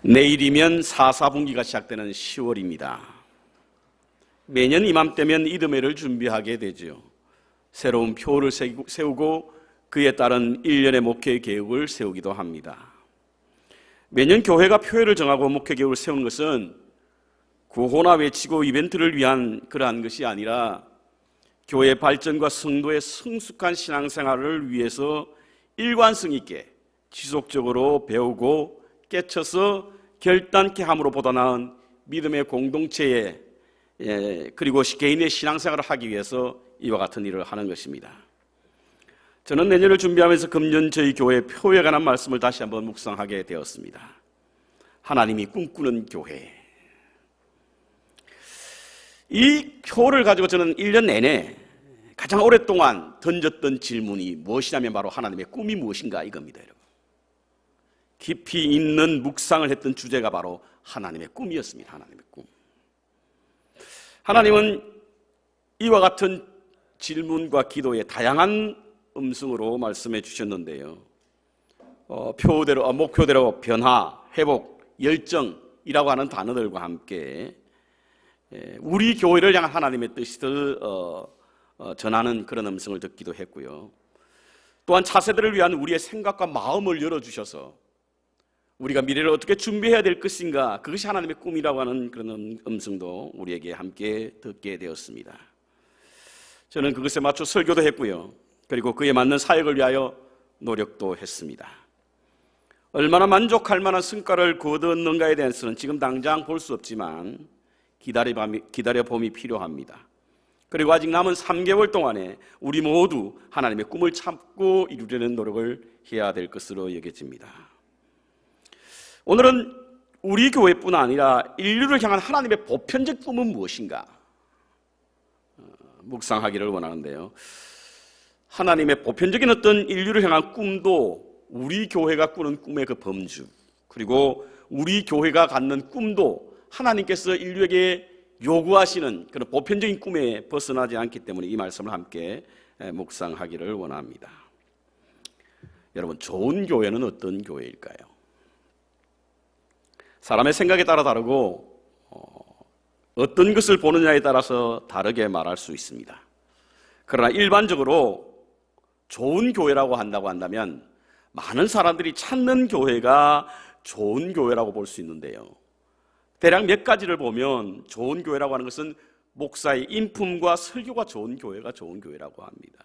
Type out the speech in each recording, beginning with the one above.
내일이면 4분기가 시작되는 10월입니다. 매년 이맘때면 이듬해를 준비하게 되죠. 새로운 표를 세우고 그에 따른 1년의 목회 계획을 세우기도 합니다. 매년 교회가 표를 정하고 목회 계획을 세우는 것은 구호나 외치고 이벤트를 위한 그러한 것이 아니라 교회 발전과 성도의 성숙한 신앙생활을 위해서 일관성 있게 지속적으로 배우고 깨쳐서 결단케 함으로 보다 나은 믿음의 공동체에 그리고 개인의 신앙생활을 하기 위해서 이와 같은 일을 하는 것입니다. 저는 내년을 준비하면서 금년 저희 교회 표에 관한 말씀을 다시 한번 묵상하게 되었습니다. 하나님이 꿈꾸는 교회. 이 표를 가지고 저는 1년 내내 가장 오랫동안 던졌던 질문이 무엇이냐면 바로 하나님의 꿈이 무엇인가 이겁니다. 여러분. 깊이 있는 묵상을 했던 주제가 바로 하나님의 꿈이었습니다. 하나님의 꿈. 하나님은 이와 같은 질문과 기도에 다양한 음성으로 말씀해 주셨는데요. 목표대로 변화, 회복, 열정이라고 하는 단어들과 함께 우리 교회를 향한 하나님의 뜻을 전하는 그런 음성을 듣기도 했고요. 또한 차세대를 위한 우리의 생각과 마음을 열어주셔서 우리가 미래를 어떻게 준비해야 될 것인가, 그것이 하나님의 꿈이라고 하는 그런 음성도 우리에게 함께 듣게 되었습니다. 저는 그것에 맞춰 설교도 했고요. 그리고 그에 맞는 사역을 위하여 노력도 했습니다. 얼마나 만족할 만한 성과를 거두었는가에 대해서는 지금 당장 볼 수 없지만 기다려봄이 필요합니다. 그리고 아직 남은 3개월 동안에 우리 모두 하나님의 꿈을 찾고 이루려는 노력을 해야 될 것으로 여겨집니다. 오늘은 우리 교회뿐 아니라 인류를 향한 하나님의 보편적 꿈은 무엇인가 묵상하기를 원하는데요. 하나님의 보편적인 어떤 인류를 향한 꿈도 우리 교회가 꾸는 꿈의 그 범주, 그리고 우리 교회가 갖는 꿈도 하나님께서 인류에게 요구하시는 그런 보편적인 꿈에 벗어나지 않기 때문에 이 말씀을 함께 묵상하기를 원합니다. 여러분, 좋은 교회는 어떤 교회일까요? 사람의 생각에 따라 다르고 어떤 것을 보느냐에 따라서 다르게 말할 수 있습니다. 그러나 일반적으로 좋은 교회라고 한다면 많은 사람들이 찾는 교회가 좋은 교회라고 볼 수 있는데요. 대략 몇 가지를 보면 좋은 교회라고 하는 것은 목사의 인품과 설교가 좋은 교회가 좋은 교회라고 합니다.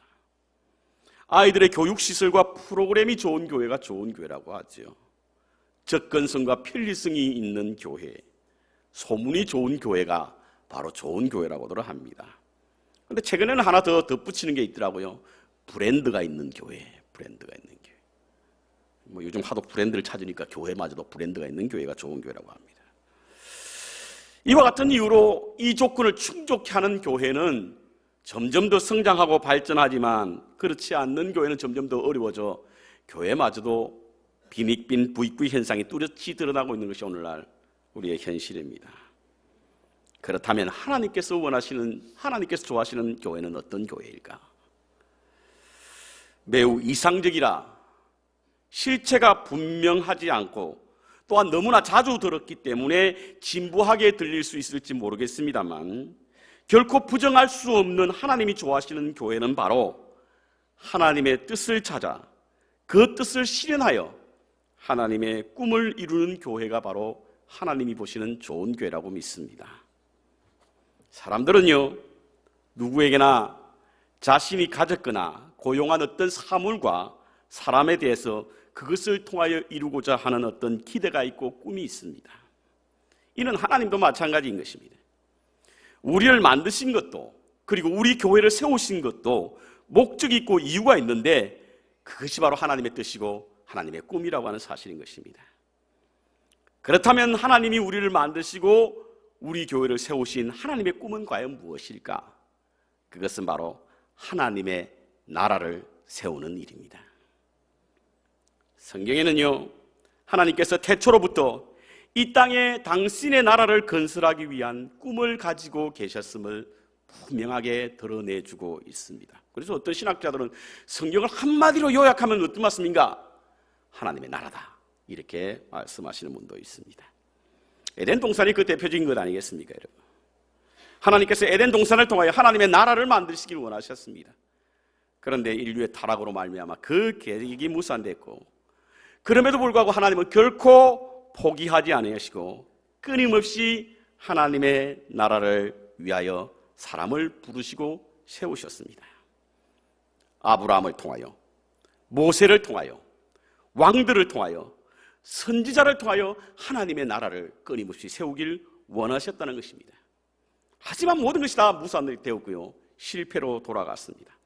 아이들의 교육시설과 프로그램이 좋은 교회가 좋은 교회라고 하죠. 접근성과 편리성이 있는 교회, 소문이 좋은 교회가 바로 좋은 교회라고들 합니다. 그런데 최근에는 하나 더 덧붙이는 게 있더라고요. 브랜드가 있는 교회, 브랜드가 있는 교회. 요즘 하도 브랜드를 찾으니까 교회마저도 브랜드가 있는 교회가 좋은 교회라고 합니다. 이와 같은 이유로 이 조건을 충족케 하는 교회는 점점 더 성장하고 발전하지만 그렇지 않는 교회는 점점 더 어려워져 교회마저도 빈익빈 부익부의 현상이 뚜렷이 드러나고 있는 것이 오늘날 우리의 현실입니다. 그렇다면 하나님께서 좋아하시는 교회는 어떤 교회일까? 매우 이상적이라 실체가 분명하지 않고 또한 너무나 자주 들었기 때문에 진부하게 들릴 수 있을지 모르겠습니다만 결코 부정할 수 없는 하나님이 좋아하시는 교회는 바로 하나님의 뜻을 찾아 그 뜻을 실현하여 하나님의 꿈을 이루는 교회가 바로 하나님이 보시는 좋은 교회라고 믿습니다. 사람들은요, 누구에게나 자신이 가졌거나 고용한 어떤 사물과 사람에 대해서 그것을 통하여 이루고자 하는 어떤 기대가 있고 꿈이 있습니다. 이는 하나님도 마찬가지인 것입니다. 우리를 만드신 것도 그리고 우리 교회를 세우신 것도 목적이 있고 이유가 있는데 그것이 바로 하나님의 뜻이고 하나님의 꿈이라고 하는 사실인 것입니다. 그렇다면 하나님이 우리를 만드시고 우리 교회를 세우신 하나님의 꿈은 과연 무엇일까? 그것은 바로 하나님의 나라를 세우는 일입니다. 성경에는요, 하나님께서 태초로부터 이 땅에 당신의 나라를 건설하기 위한 꿈을 가지고 계셨음을 분명하게 드러내주고 있습니다. 그래서 어떤 신학자들은 성경을 한마디로 요약하면 어떤 말씀인가? 하나님의 나라다, 이렇게 말씀하시는 분도 있습니다. 에덴 동산이 그 대표적인 것 아니겠습니까, 여러분? 하나님께서 에덴 동산을 통하여 하나님의 나라를 만드시길 원하셨습니다. 그런데 인류의 타락으로 말미암아 그 계획이 무산됐고, 그럼에도 불구하고 하나님은 결코 포기하지 않으시고 끊임없이 하나님의 나라를 위하여 사람을 부르시고 세우셨습니다. 아브라함을 통하여, 모세를 통하여, 왕들을 통하여, 선지자를 통하여 하나님의 나라를 끊임없이 세우길 원하셨다는 것입니다. 하지만 모든 것이 다 무산되었고요, 실패로 돌아갔습니다.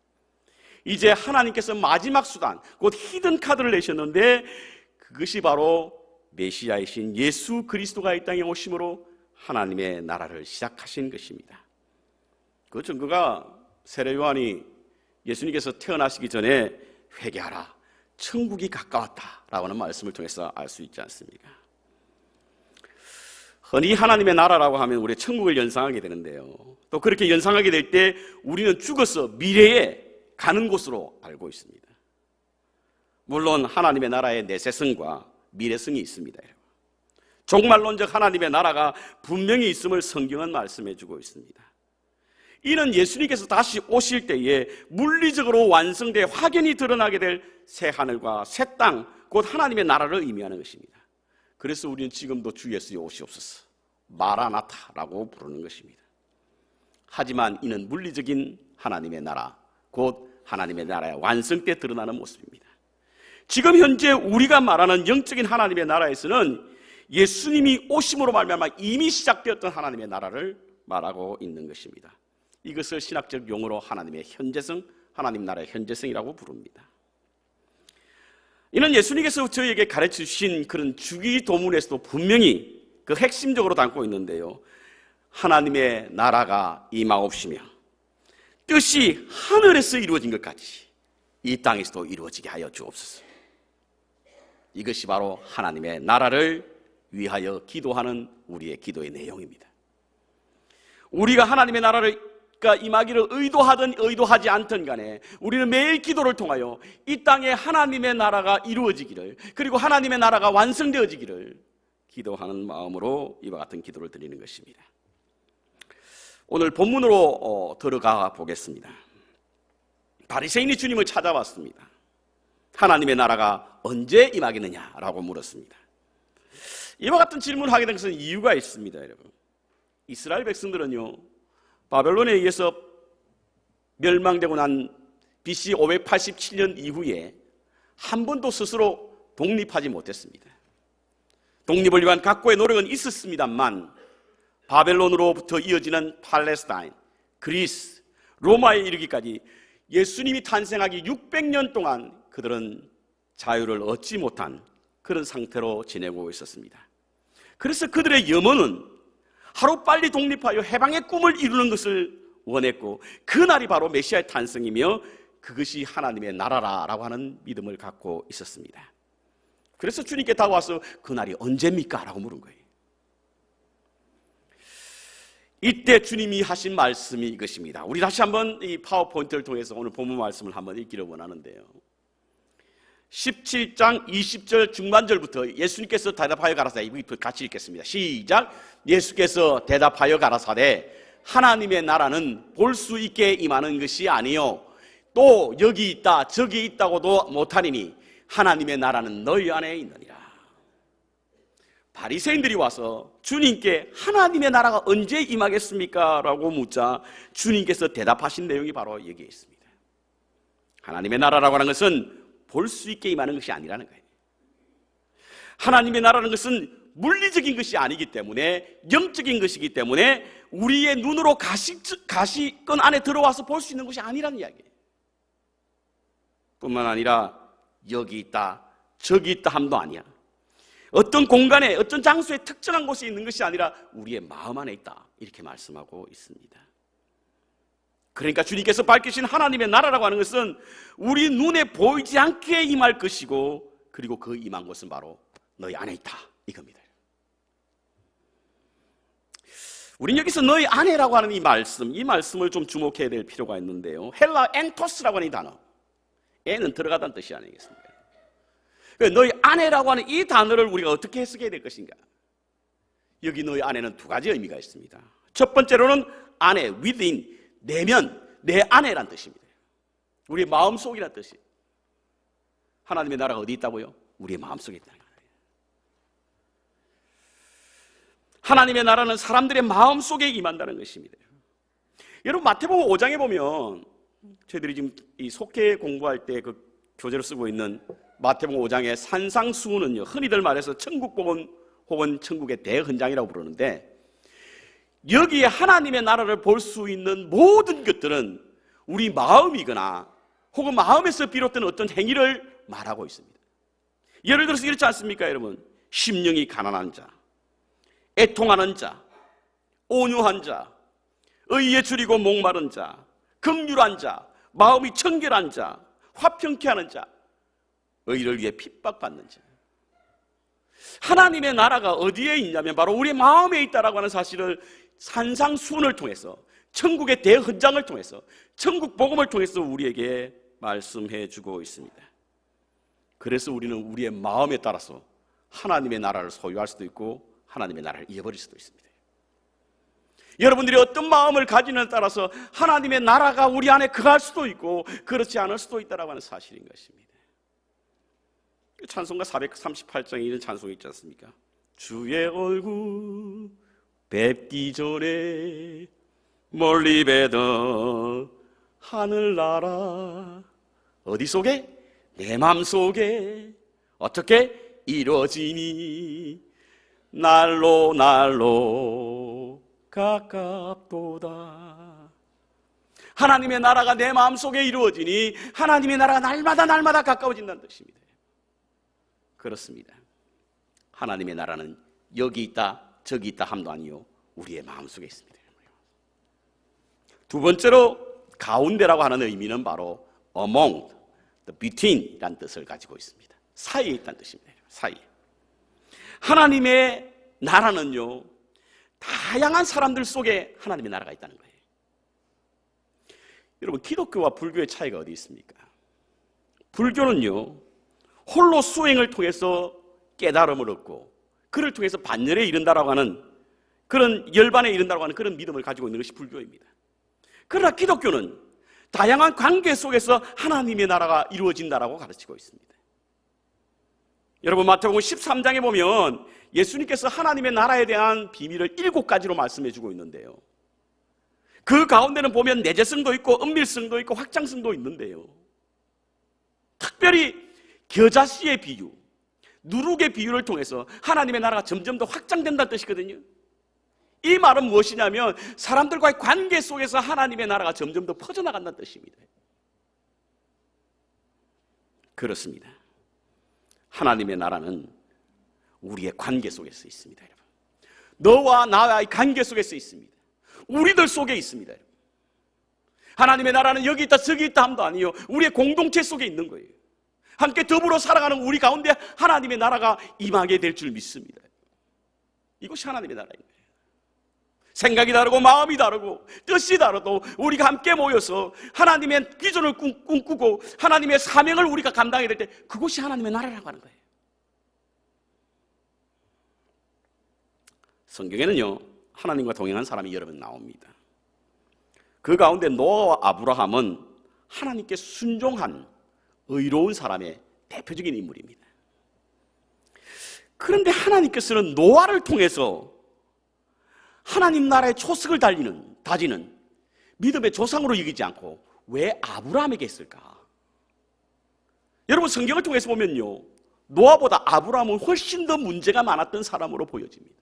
이제 하나님께서 마지막 수단, 곧 히든 카드를 내셨는데, 그것이 바로 메시아이신 예수 그리스도가 이 땅에 오심으로 하나님의 나라를 시작하신 것입니다. 그 증거가 세례 요한이 예수님께서 태어나시기 전에 회개하라, 천국이 가까웠다라고 하는 말씀을 통해서 알 수 있지 않습니까? 흔히 하나님의 나라라고 하면 우리 천국을 연상하게 되는데요, 또 그렇게 연상하게 될 때 우리는 죽어서 미래에 가는 곳으로 알고 있습니다. 물론 하나님의 나라의 내세성과 미래성이 있습니다. 종말론적 하나님의 나라가 분명히 있음을 성경은 말씀해주고 있습니다. 이는 예수님께서 다시 오실 때에 물리적으로 완성돼 확연히 드러나게 될 새 하늘과 새 땅, 곧 하나님의 나라를 의미하는 것입니다. 그래서 우리는 지금도 주 예수의 오시옵소서, 마라나타라고 부르는 것입니다. 하지만 이는 물리적인 하나님의 나라, 곧 하나님의 나라의 완성 때 드러나는 모습입니다. 지금 현재 우리가 말하는 영적인 하나님의 나라에서는 예수님이 오심으로 말미암아 이미 시작되었던 하나님의 나라를 말하고 있는 것입니다. 이것을 신학적 용어로 하나님의 현재성, 하나님 나라의 현재성이라고 부릅니다. 이는 예수님께서 저희에게 가르쳐 주신 그런 주기도문에서도 분명히 그 핵심적으로 담고 있는데요, 하나님의 나라가 임하옵시며 뜻이 하늘에서 이루어진 것 같이 이 땅에서도 이루어지게 하여 주옵소서. 이것이 바로 하나님의 나라를 위하여 기도하는 우리의 기도의 내용입니다. 우리가 하나님의 나라가 임하기를 의도하든 의도하지 않든 간에 우리는 매일 기도를 통하여 이 땅에 하나님의 나라가 이루어지기를, 그리고 하나님의 나라가 완성되어지기를 기도하는 마음으로 이와 같은 기도를 드리는 것입니다. 오늘 본문으로 들어가 보겠습니다. 바리새인이 주님을 찾아왔습니다. 하나님의 나라가 언제 임하겠느냐라고 물었습니다. 이와 같은 질문을 하게 된 것은 이유가 있습니다, 여러분. 이스라엘 백성들은요, 바벨론에 의해서 멸망되고 난 BC 587년 이후에 한 번도 스스로 독립하지 못했습니다. 독립을 위한 각고의 노력은 있었습니다만 바벨론으로부터 이어지는 팔레스타인, 그리스, 로마에 이르기까지 예수님이 탄생하기 600년 동안 그들은 자유를 얻지 못한 그런 상태로 지내고 있었습니다. 그래서 그들의 염원은 하루빨리 독립하여 해방의 꿈을 이루는 것을 원했고, 그날이 바로 메시아의 탄생이며 그것이 하나님의 나라라고 하는 믿음을 갖고 있었습니다. 그래서 주님께 다가와서 그날이 언제입니까? 라고 물은 거예요. 이때 주님이 하신 말씀이 이것입니다. 우리 다시 한번 이 파워포인트를 통해서 오늘 본문 말씀을 한번 읽기를 원하는데요, 17장 20절 중반절부터 예수님께서 대답하여 가라사대, 이부터 같이 읽겠습니다. 시작. 예수께서 대답하여 가라사대, 하나님의 나라는 볼 수 있게 임하는 것이 아니요 또 여기 있다 저기 있다고도 못하니니 하나님의 나라는 너희 안에 있느니라. 바리새인들이 와서 주님께 하나님의 나라가 언제 임하겠습니까? 라고 묻자 주님께서 대답하신 내용이 바로 여기에 있습니다. 하나님의 나라라고 하는 것은 볼 수 있게 임하는 것이 아니라는 거예요. 하나님의 나라는 것은 물리적인 것이 아니기 때문에, 영적인 것이기 때문에 우리의 눈으로 가시권 안에 들어와서 볼 수 있는 것이 아니라는 이야기예요. 뿐만 아니라 여기 있다 저기 있다 함도 아니야. 어떤 공간에 어떤 장소에 특정한 곳에 있는 것이 아니라 우리의 마음 안에 있다, 이렇게 말씀하고 있습니다. 그러니까 주님께서 밝히신 하나님의 나라라고 하는 것은 우리 눈에 보이지 않게 임할 것이고, 그리고 그 임한 것은 바로 너희 안에 있다, 이겁니다. 우리는 여기서 너희 안에라고 하는 이 말씀을 좀 주목해야 될 필요가 있는데요, 헬라 엔토스라고 하는 이 단어, 에는 들어가다는 뜻이 아니겠습니까? 너희 안에라고 하는 이 단어를 우리가 어떻게 해석해야 될 것인가? 여기 너희 안에는 두 가지 의미가 있습니다. 첫 번째로는 안에, within, 내면, 내 안에란 뜻입니다. 우리의 마음속이란 뜻이. 하나님의 나라가 어디 있다고요? 우리의 마음속에 있다는 거예요. 하나님의 나라는 사람들의 마음속에 임한다는 것입니다. 여러분, 마태복음 5장에 보면 저희들이 지금 이 속회 공부할 때 그 교재로 쓰고 있는 마태복음 5장의 산상수훈은요, 흔히들 말해서 천국복음 혹은 천국의 대헌장이라고 부르는데, 여기에 하나님의 나라를 볼 수 있는 모든 것들은 우리 마음이거나 혹은 마음에서 비롯된 어떤 행위를 말하고 있습니다. 예를 들어서 이렇지 않습니까, 여러분? 심령이 가난한 자, 애통하는 자, 온유한 자, 의에 줄이고 목마른 자, 긍휼한 자, 마음이 청결한 자, 화평케 하는 자, 의를 위해 핍박받는 자. 하나님의 나라가 어디에 있냐면 바로 우리 마음에 있다라고 하는 사실을 산상수훈을 통해서, 천국의 대헌장을 통해서, 천국 복음을 통해서 우리에게 말씀해 주고 있습니다. 그래서 우리는 우리의 마음에 따라서 하나님의 나라를 소유할 수도 있고 하나님의 나라를 잃어버릴 수도 있습니다. 여러분들이 어떤 마음을 가지느냐에 따라서 하나님의 나라가 우리 안에 거할 수도 있고 그렇지 않을 수도 있다고 하는 사실인 것입니다. 찬송가 438장에 이런 찬송이 있지 않습니까? 주의 얼굴 뵙기 전에 멀리 뵈던 하늘나라 어디 속에? 내 마음속에 어떻게 이루어지니 날로 날로 가깝도다. 하나님의 나라가 내 마음속에 이루어지니 하나님의 나라가 날마다 가까워진다는 뜻입니다. 그렇습니다. 하나님의 나라는 여기 있다 저기 있다 함도 아니요 우리의 마음속에 있습니다. 두 번째로 가운데라고 하는 의미는 바로 among, between이라는 뜻을 가지고 있습니다. 사이에 있다는 뜻입니다. 사이. 하나님의 나라는요, 다양한 사람들 속에 하나님의 나라가 있다는 거예요. 여러분, 기독교와 불교의 차이가 어디 있습니까? 불교는요, 홀로 수행을 통해서 깨달음을 얻고 그를 통해서 반열에 이른다라고 하는 그런 열반에 이른다라고 하는 그런 믿음을 가지고 있는 것이 불교입니다. 그러나 기독교는 다양한 관계 속에서 하나님의 나라가 이루어진다라고 가르치고 있습니다. 여러분, 마태복음 13장에 보면 예수님께서 하나님의 나라에 대한 비밀을 7가지로 말씀해 주고 있는데요, 그 가운데는 보면 내재성도 있고 은밀성도 있고 확장성도 있는데요, 특별히 겨자씨의 비유, 누룩의 비유를 통해서 하나님의 나라가 점점 더 확장된다는 뜻이거든요. 이 말은 무엇이냐면 사람들과의 관계 속에서 하나님의 나라가 점점 더 퍼져나간다는 뜻입니다. 그렇습니다. 하나님의 나라는 우리의 관계 속에서 있습니다. 여러분, 너와 나와의 관계 속에서 있습니다. 우리들 속에 있습니다. 여러분. 하나님의 나라는 여기 있다 저기 있다 함도 아니요 우리의 공동체 속에 있는 거예요. 함께 더불어 살아가는 우리 가운데 하나님의 나라가 임하게 될 줄 믿습니다. 이것이 하나님의 나라인 거예요. 생각이 다르고 마음이 다르고 뜻이 다르도 우리가 함께 모여서 하나님의 비전을 꿈꾸고 하나님의 사명을 우리가 감당해야 될 때 그것이 하나님의 나라라고 하는 거예요. 성경에는요, 하나님과 동행한 사람이 여러 번 나옵니다. 그 가운데 노아와 아브라함은 하나님께 순종한 의로운 사람의 대표적인 인물입니다. 그런데 하나님께서는 노아를 통해서 하나님 나라의 초석을 다지는 믿음의 조상으로 여기지 않고 왜 아브라함에게 했을까? 여러분, 성경을 통해서 보면요, 노아보다 아브라함은 훨씬 더 문제가 많았던 사람으로 보여집니다.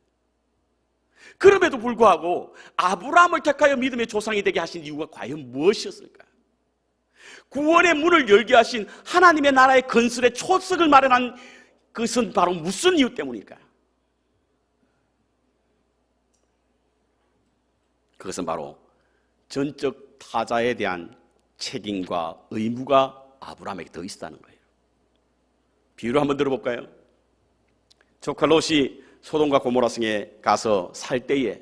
그럼에도 불구하고 아브라함을 택하여 믿음의 조상이 되게 하신 이유가 과연 무엇이었을까? 구원의 문을 열게 하신 하나님의 나라의 건설의 초석을 마련한 그것은 바로 무슨 이유 때문일까요? 그것은 바로 전적 타자에 대한 책임과 의무가 아브라함에게 더 있었다는 거예요. 비유를 한번 들어볼까요? 조카 롯이 소돔과 고모라 성에 가서 살 때에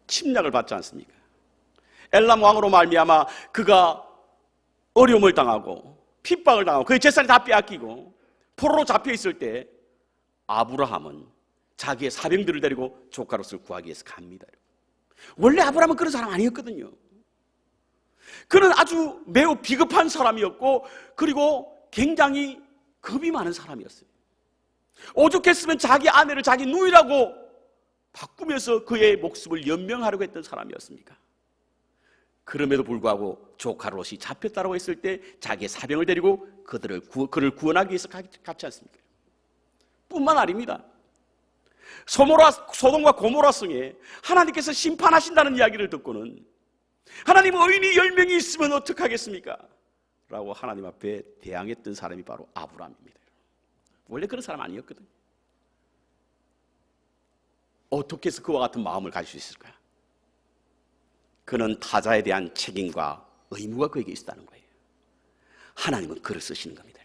침략을 받지 않습니까? 엘람 왕으로 말미암아 그가 어려움을 당하고 핍박을 당하고 그의 재산이 다 빼앗기고 포로로 잡혀 있을 때 아브라함은 자기의 사병들을 데리고 조카롯을 구하기 위해서 갑니다. 원래 아브라함은 그런 사람 아니었거든요. 그는 아주 매우 비겁한 사람이었고, 그리고 굉장히 겁이 많은 사람이었어요. 오죽했으면 자기 아내를 자기 누이라고 바꾸면서 그의 목숨을 연명하려고 했던 사람이었습니까? 그럼에도 불구하고 조카롯이 잡혔다고 했을 때 자기의 사병을 데리고 그를 구원하기 위해서 갔지 않습니까? 뿐만 아닙니다. 소돔과 고모라 성에 하나님께서 심판하신다는 이야기를 듣고는 하나님, 의인이 10명이 있으면 어떡하겠습니까? 라고 하나님 앞에 대항했던 사람이 바로 아브라함입니다. 원래 그런 사람 아니었거든요. 어떻게 해서 그와 같은 마음을 가질 수 있을까요? 그는 타자에 대한 책임과 의무가 그에게 있었다는 거예요. 하나님은 그를 쓰시는 겁니다.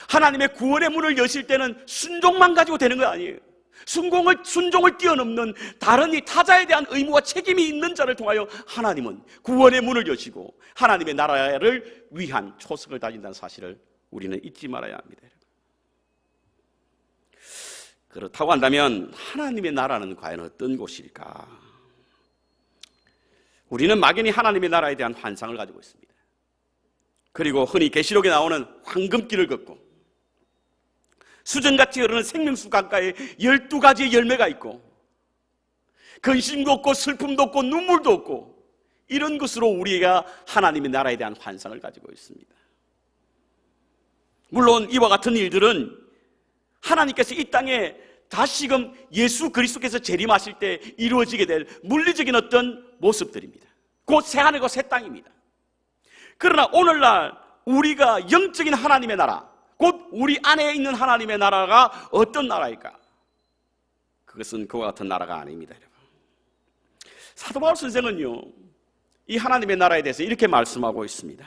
하나님의 구원의 문을 여실 때는 순종만 가지고 되는 거 아니에요. 순종을 뛰어넘는 다른 이 타자에 대한 의무와 책임이 있는 자를 통하여 하나님은 구원의 문을 여시고 하나님의 나라를 위한 초석을 다진다는 사실을 우리는 잊지 말아야 합니다. 그렇다고 한다면 하나님의 나라는 과연 어떤 곳일까? 우리는 막연히 하나님의 나라에 대한 환상을 가지고 있습니다. 그리고 흔히 계시록에 나오는 황금길을 걷고 수정같이 흐르는 생명수 강가에 12가지의 열매가 있고 근심도 없고 슬픔도 없고 눈물도 없고 이런 것으로 우리가 하나님의 나라에 대한 환상을 가지고 있습니다. 물론 이와 같은 일들은 하나님께서 이 땅에 다시금 예수 그리스도께서 재림하실 때 이루어지게 될 물리적인 어떤 모습들입니다. 곧 새하늘과 새 땅입니다. 그러나 오늘날 우리가 영적인 하나님의 나라, 곧 우리 안에 있는 하나님의 나라가 어떤 나라일까? 그것은 그와 같은 나라가 아닙니다. 여러분. 사도 바울 선생은요, 이 하나님의 나라에 대해서 이렇게 말씀하고 있습니다.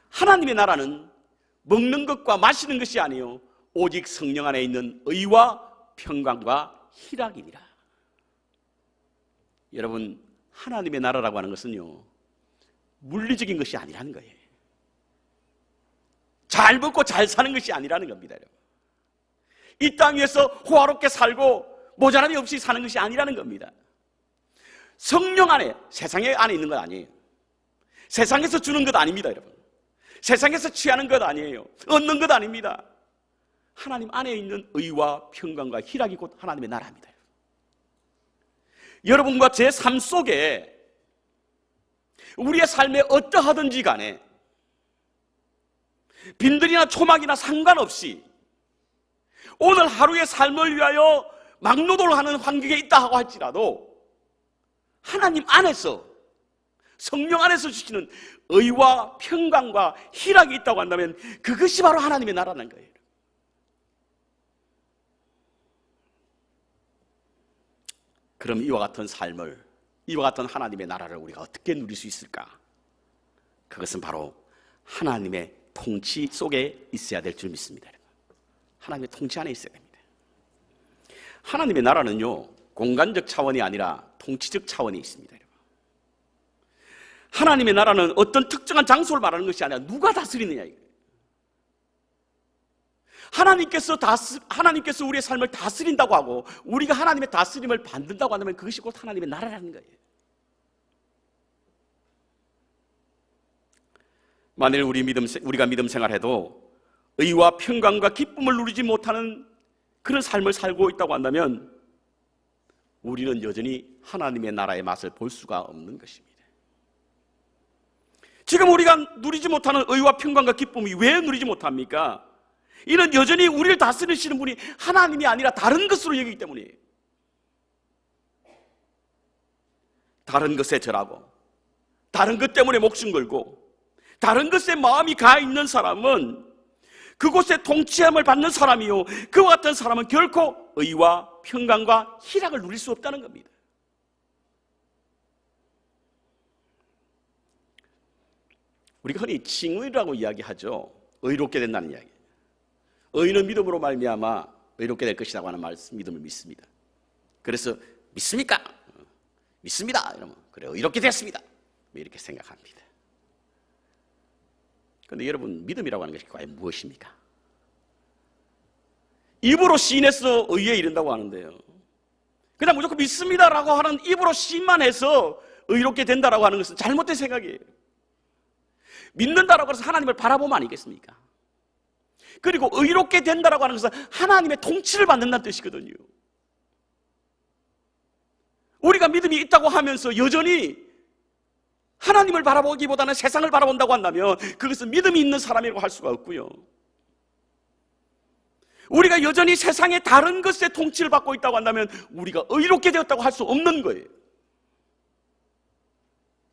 하나님의 나라는 먹는 것과 마시는 것이 아니요 오직 성령 안에 있는 의와 평강과 희락이니라. 여러분, 하나님의 나라라고 하는 것은요 물리적인 것이 아니라는 거예요. 잘 먹고 잘 사는 것이 아니라는 겁니다. 여러분. 이 땅 위에서 호화롭게 살고 모자람이 없이 사는 것이 아니라는 겁니다. 성령 안에, 세상에 안에 있는 것 아니에요. 세상에서 주는 것 아닙니다. 여러분. 세상에서 취하는 것 아니에요. 얻는 것 아닙니다. 하나님 안에 있는 의와 평강과 희락이 곧 하나님의 나라입니다. 여러분과 제 삶 속에 우리의 삶에 어떠하든지 간에 빈들이나 초막이나 상관없이 오늘 하루의 삶을 위하여 막노동을 하는 환경에 있다 하고 할지라도 하나님 안에서, 성령 안에서 주시는 의와 평강과 희락이 있다고 한다면 그것이 바로 하나님의 나라는 거예요. 그럼 이와 같은 삶을, 이와 같은 하나님의 나라를 우리가 어떻게 누릴 수 있을까? 그것은 바로 하나님의 통치 속에 있어야 될 줄 믿습니다. 하나님의 통치 안에 있어야 됩니다. 하나님의 나라는요 공간적 차원이 아니라 통치적 차원이 있습니다. 하나님의 나라는 어떤 특정한 장소를 말하는 것이 아니라 누가 다스리느냐 이거예요. 하나님께서 우리의 삶을 다스린다고 하고 우리가 하나님의 다스림을 받는다고 한다면 그것이 곧 하나님의 나라라는 거예요. 만일 우리가 믿음 생활해도 의와 평강과 기쁨을 누리지 못하는 그런 삶을 살고 있다고 한다면 우리는 여전히 하나님의 나라의 맛을 볼 수가 없는 것입니다. 지금 우리가 누리지 못하는 의와 평강과 기쁨이 왜 누리지 못합니까? 이는 여전히 우리를 다스리시는 분이 하나님이 아니라 다른 것으로 여기기 때문이에요. 다른 것에 절하고 다른 것 때문에 목숨 걸고 다른 것에 마음이 가 있는 사람은 그곳에 통치함을 받는 사람이요 그와 같은 사람은 결코 의와 평강과 희락을 누릴 수 없다는 겁니다. 우리가 흔히 칭의라고 이야기하죠. 의롭게 된다는 이야기. 의인은 믿음으로 말미암아 의롭게 될 것이라고 하는 믿음을 믿습니다. 그래서 믿습니까? 믿습니다. 이러면 그래 의롭게 됐습니다. 이렇게 생각합니다. 그런데 여러분 믿음이라고 하는 것이 과연 무엇입니까? 입으로 시인해서 의에 이른다고 하는데요, 그냥 무조건 믿습니다라고 하는 입으로 시인만 해서 의롭게 된다라고 하는 것은 잘못된 생각이에요. 믿는다라고 해서 하나님을 바라보면 아니겠습니까? 그리고 의롭게 된다라고 하는 것은 하나님의 통치를 받는다는 뜻이거든요. 우리가 믿음이 있다고 하면서 여전히 하나님을 바라보기보다는 세상을 바라본다고 한다면 그것은 믿음이 있는 사람이라고 할 수가 없고요, 우리가 여전히 세상의 다른 것에 통치를 받고 있다고 한다면 우리가 의롭게 되었다고 할 수 없는 거예요.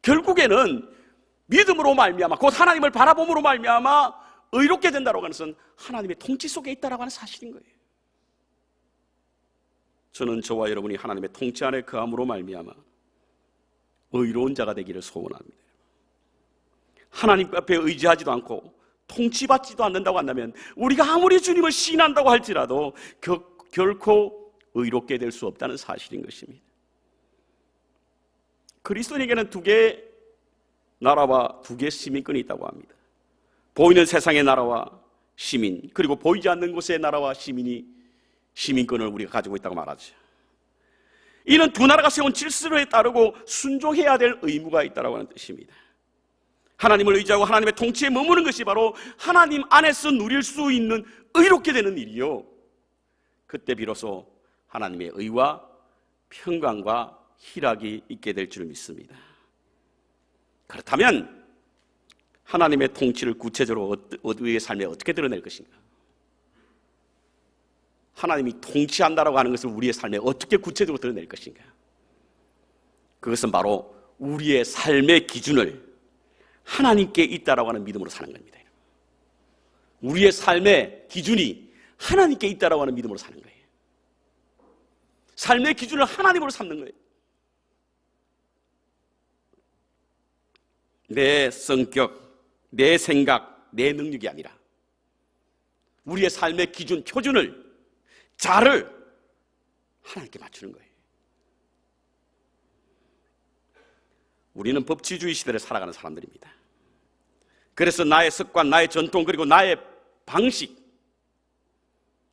결국에는 믿음으로 말미암아, 곧 하나님을 바라봄으로 말미암아 의롭게 된다고 하는 것은 하나님의 통치 속에 있다고 하는 사실인 거예요. 저는 저와 여러분이 하나님의 통치 안에 거함으로 말미암아 의로운 자가 되기를 소원합니다. 하나님 앞에 의지하지도 않고 통치받지도 않는다고 한다면 우리가 아무리 주님을 신한다고 할지라도 결코 의롭게 될 수 없다는 사실인 것입니다. 그리스도인에게는 두 개의 나라와 두 개의 시민권이 있다고 합니다. 보이는 세상의 나라와 시민, 그리고 보이지 않는 곳의 나라와 시민권을 우리가 가지고 있다고 말하죠. 이는 두 나라가 세운 질서에 따르고 순종해야 될 의무가 있다고 하는 뜻입니다. 하나님을 의지하고 하나님의 통치에 머무는 것이 바로 하나님 안에서 누릴 수 있는 의롭게 되는 일이요, 그때 비로소 하나님의 의와 평강과 희락이 있게 될 줄 믿습니다. 그렇다면 하나님의 통치를 구체적으로 우리의 삶에 어떻게 드러낼 것인가? 하나님이 통치한다라고 하는 것을 우리의 삶에 어떻게 구체적으로 드러낼 것인가? 그것은 바로 우리의 삶의 기준을 하나님께 있다라고 하는 믿음으로 사는 겁니다. 우리의 삶의 기준이 하나님께 있다라고 하는 믿음으로 사는 거예요. 삶의 기준을 하나님으로 삼는 거예요. 내 성격, 내 생각, 내 능력이 아니라 우리의 삶의 기준, 표준을, 자를 하나님께 맞추는 거예요. 우리는 법치주의 시대를 살아가는 사람들입니다. 그래서 나의 습관, 나의 전통, 그리고 나의 방식에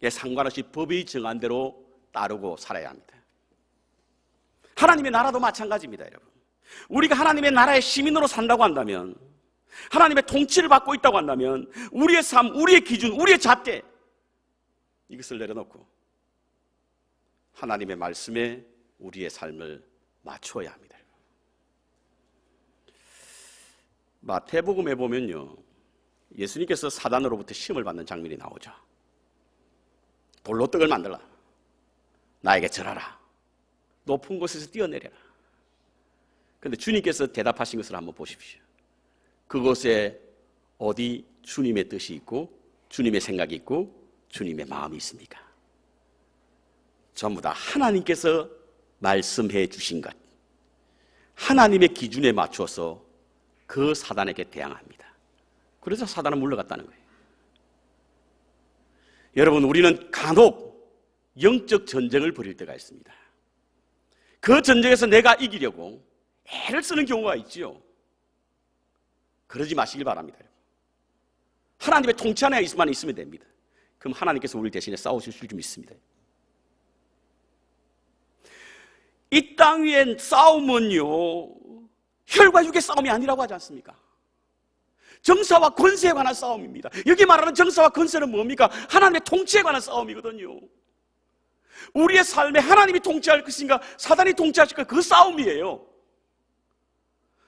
상관없이 법이 정한 대로 따르고 살아야 합니다. 하나님의 나라도 마찬가지입니다, 여러분. 우리가 하나님의 나라의 시민으로 산다고 한다면, 하나님의 통치를 받고 있다고 한다면 우리의 삶, 우리의 기준, 우리의 잣대, 이것을 내려놓고 하나님의 말씀에 우리의 삶을 맞추어야 합니다. 마태복음에 보면요, 예수님께서 사단으로부터 시험을 받는 장면이 나오죠. 돌로 떡을 만들라, 나에게 절하라, 높은 곳에서 뛰어내려라. 그런데 주님께서 대답하신 것을 한번 보십시오. 그곳에 어디 주님의 뜻이 있고 주님의 생각이 있고 주님의 마음이 있습니까? 전부 다 하나님께서 말씀해 주신 것, 하나님의 기준에 맞춰서 그 사단에게 대항합니다. 그래서 사단은 물러갔다는 거예요. 여러분, 우리는 간혹 영적 전쟁을 벌일 때가 있습니다. 그 전쟁에서 내가 이기려고 애를 쓰는 경우가 있지요. 그러지 마시길 바랍니다. 하나님의 통치 안에 있으면 됩니다. 그럼 하나님께서 우리 대신에 싸우실 줄 믿습니다. 이 땅 위엔 싸움은요, 혈과 육의 싸움이 아니라고 하지 않습니까? 정사와 권세에 관한 싸움입니다. 여기 말하는 정사와 권세는 뭡니까? 하나님의 통치에 관한 싸움이거든요. 우리의 삶에 하나님이 통치할 것인가 사단이 통치하실까, 그 싸움이에요.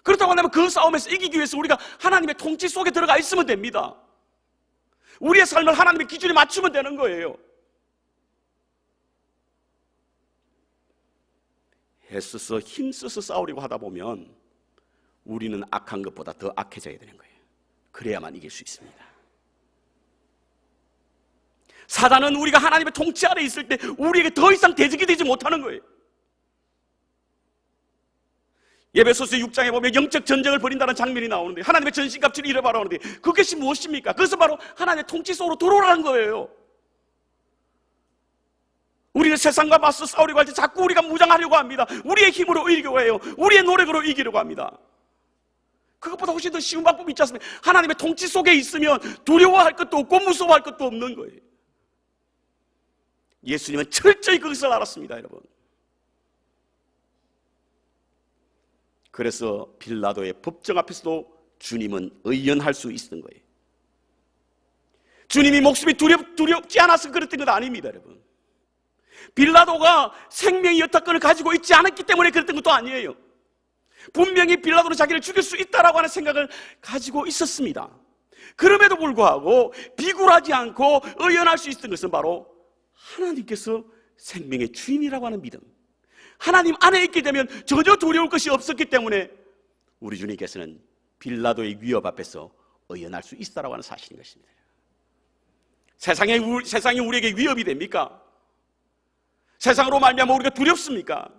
그렇다고 한다면 그 싸움에서 이기기 위해서 우리가 하나님의 통치 속에 들어가 있으면 됩니다. 우리의 삶을 하나님의 기준에 맞추면 되는 거예요. 애써서 힘써서 싸우려고 하다 보면 우리는 악한 것보다 더 악해져야 되는 거예요. 그래야만 이길 수 있습니다. 사단은 우리가 하나님의 통치 아래 있을 때 우리에게 더 이상 대적이 되지 못하는 거예요. 에베소서 6장에 보면 영적 전쟁을 벌인다는 장면이 나오는데, 하나님의 전신갑주를 잃어버려 하는데, 그것이 무엇입니까? 그것은 바로 하나님의 통치 속으로 들어오라는 거예요. 우리는 세상과 맞서 싸우려고 할 때 자꾸 우리가 무장하려고 합니다. 우리의 힘으로 이기려고 해요. 우리의 노력으로 이기려고 합니다. 그것보다 훨씬 더 쉬운 방법이 있지 않습니까? 하나님의 통치 속에 있으면 두려워할 것도 없고 무서워할 것도 없는 거예요. 예수님은 철저히 그것을 알았습니다, 여러분. 그래서 빌라도의 법정 앞에서도 주님은 의연할 수 있었던 거예요. 주님이 목숨이 두렵지 않아서 그랬던 것 아닙니다, 여러분. 빌라도가 생명의 여타권을 가지고 있지 않았기 때문에 그랬던 것도 아니에요. 분명히 빌라도는 자기를 죽일 수 있다라고 하는 생각을 가지고 있었습니다. 그럼에도 불구하고 비굴하지 않고 의연할 수 있었던 것은 바로 하나님께서 생명의 주인이라고 하는 믿음, 하나님 안에 있게 되면 전혀 두려울 것이 없었기 때문에 우리 주님께서는 빌라도의 위협 앞에서 의연할 수 있다라고 하는 사실인 것입니다. 세상이 우리에게 위협이 됩니까? 세상으로 말미암아 우리가 두렵습니까?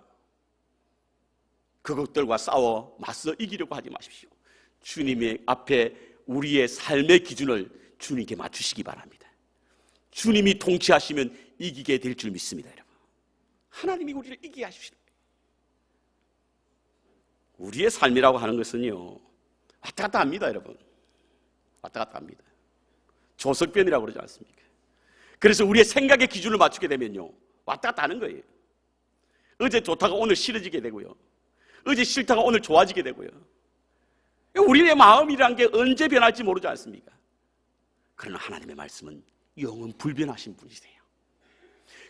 그것들과 싸워 맞서 이기려고 하지 마십시오. 주님의 앞에 우리의 삶의 기준을 주님께 맞추시기 바랍니다. 주님이 통치하시면 이기게 될 줄 믿습니다, 여러분. 하나님이 우리를 이기게 하십시오. 우리의 삶이라고 하는 것은요, 왔다 갔다 합니다, 여러분. 왔다 갔다 합니다. 조석변이라고 그러지 않습니까? 그래서 우리의 생각의 기준을 맞추게 되면요, 왔다 갔다 하는 거예요. 어제 좋다가 오늘 싫어지게 되고요, 어제 싫다가 오늘 좋아지게 되고요. 우리의 마음이란 게 언제 변할지 모르지 않습니까? 그러나 하나님의 말씀은 영원 불변하신 분이세요.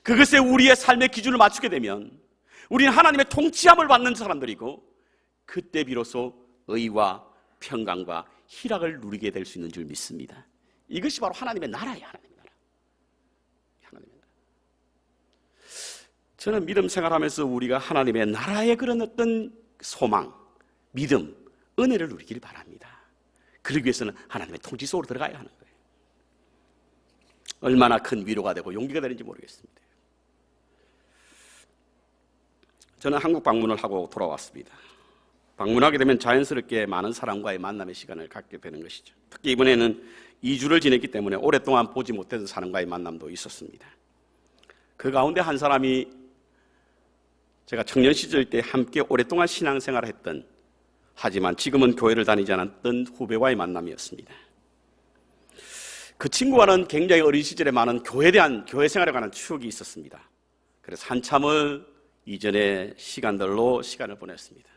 그것에 우리의 삶의 기준을 맞추게 되면 우리는 하나님의 통치함을 받는 사람들이고, 그때 비로소 의와 평강과 희락을 누리게 될 수 있는 줄 믿습니다. 이것이 바로 하나님의 나라예요. 하나님의 나라. 하나님의 나라. 저는 믿음 생활하면서 우리가 하나님의 나라의 그런 어떤 소망, 믿음, 은혜를 누리길 바랍니다. 그러기 위해서는 하나님의 통치 속으로 들어가야 하는 거예요. 얼마나 큰 위로가 되고 용기가 되는지 모르겠습니다. 저는 한국 방문을 하고 돌아왔습니다. 방문하게 되면 자연스럽게 많은 사람과의 만남의 시간을 갖게 되는 것이죠. 특히 이번에는 2주를 지냈기 때문에 오랫동안 보지 못했던 사람과의 만남도 있었습니다. 그 가운데 한 사람이 제가 청년 시절 때 함께 오랫동안 신앙생활을 했던, 하지만 지금은 교회를 다니지 않았던 후배와의 만남이었습니다. 그 친구와는 굉장히 어린 시절에 많은 교회 생활에 관한 추억이 있었습니다. 그래서 한참을 이전의 시간들로 시간을 보냈습니다.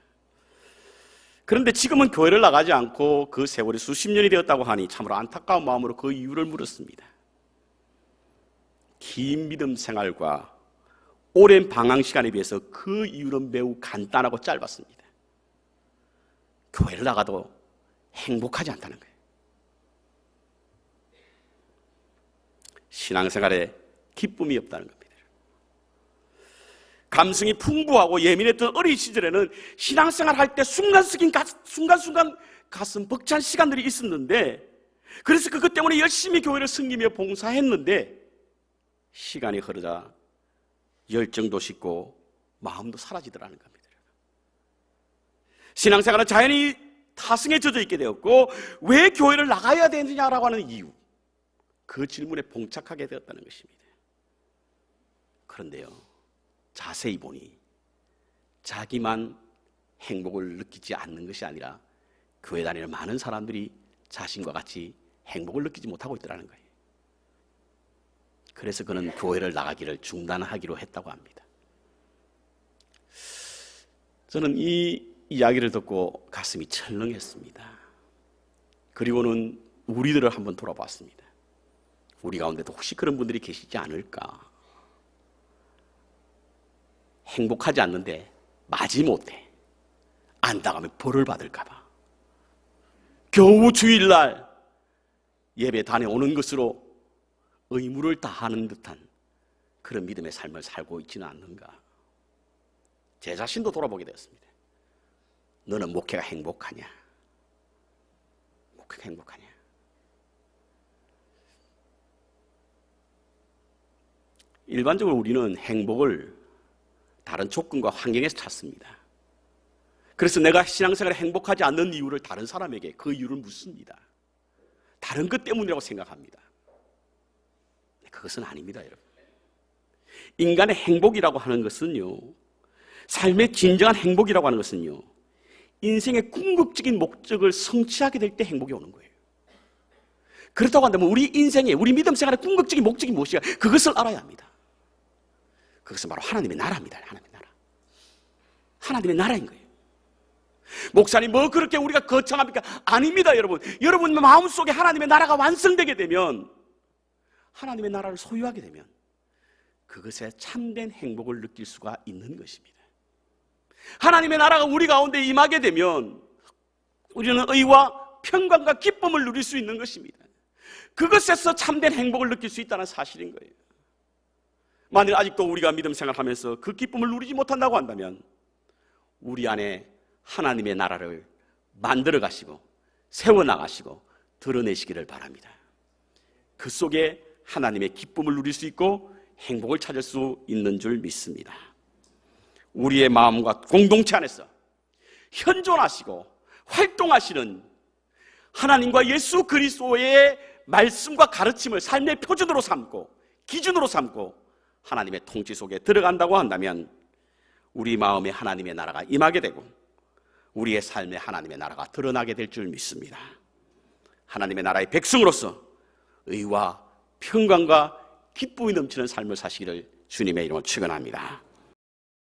그런데 지금은 교회를 나가지 않고 그 세월이 수십 년이 되었다고 하니 참으로 안타까운 마음으로 그 이유를 물었습니다. 긴 믿음 생활과 오랜 방황 시간에 비해서 그 이유는 매우 간단하고 짧았습니다. 교회를 나가도 행복하지 않다는 거예요. 신앙생활에 기쁨이 없다는 겁니다. 감성이 풍부하고 예민했던 어린 시절에는 신앙생활 할 때 순간순간 가슴 벅찬 시간들이 있었는데, 그래서 그것 때문에 열심히 교회를 섬기며 봉사했는데, 시간이 흐르자 열정도 식고 마음도 사라지더라는 겁니다. 신앙생활은 자연히 타성에 젖어 있게 되었고, 왜 교회를 나가야 되느냐라고 하는 이유, 그 질문에 봉착하게 되었다는 것입니다. 그런데요, 자세히 보니 자기만 행복을 느끼지 않는 것이 아니라 교회 다니는 많은 사람들이 자신과 같이 행복을 느끼지 못하고 있더라는 거예요. 그래서 그는 교회를 나가기를 중단하기로 했다고 합니다. 저는 이 이야기를 듣고 가슴이 철렁했습니다. 그리고는 우리들을 한번 돌아봤습니다. 우리 가운데도 혹시 그런 분들이 계시지 않을까? 행복하지 않는데 마지못해 안 당하면 벌을 받을까 봐 겨우 주일날 예배 다녀오는 것으로 의무를 다하는 듯한 그런 믿음의 삶을 살고 있지는 않는가. 제 자신도 돌아보게 되었습니다. 너는 목회가 행복하냐? 목회가 행복하냐? 일반적으로 우리는 행복을 다른 조건과 환경에서 찾습니다. 그래서 내가 신앙생활에 행복하지 않는 이유를 다른 사람에게 그 이유를 묻습니다. 다른 것 때문이라고 생각합니다. 그것은 아닙니다, 여러분. 인간의 행복이라고 하는 것은요, 삶의 진정한 행복이라고 하는 것은요, 인생의 궁극적인 목적을 성취하게 될 때 행복이 오는 거예요. 그렇다고 한다면 우리 인생의, 우리 믿음 생활의 궁극적인 목적이 무엇이냐, 그것을 알아야 합니다. 그것은 바로 하나님의 나라입니다. 하나님의 나라. 하나님의 나라인 거예요. 목사님, 뭐 그렇게 우리가 거창합니까? 아닙니다, 여러분. 여러분 마음속에 하나님의 나라가 완성되게 되면, 하나님의 나라를 소유하게 되면 그것에 참된 행복을 느낄 수가 있는 것입니다. 하나님의 나라가 우리 가운데 임하게 되면 우리는 의와 평강과 기쁨을 누릴 수 있는 것입니다. 그것에서 참된 행복을 느낄 수 있다는 사실인 거예요. 만일 아직도 우리가 믿음 생활하면서 그 기쁨을 누리지 못한다고 한다면 우리 안에 하나님의 나라를 만들어 가시고 세워나가시고 드러내시기를 바랍니다. 그 속에 하나님의 기쁨을 누릴 수 있고 행복을 찾을 수 있는 줄 믿습니다. 우리의 마음과 공동체 안에서 현존하시고 활동하시는 하나님과 예수 그리스도의 말씀과 가르침을 삶의 표준으로 삼고 기준으로 삼고 하나님의 통치 속에 들어간다고 한다면 우리 마음에 하나님의 나라가 임하게 되고 우리의 삶에 하나님의 나라가 드러나게 될 줄 믿습니다. 하나님의 나라의 백성으로서 의와 평강과 기쁨이 넘치는 삶을 사시기를 주님의 이름으로 축원합니다.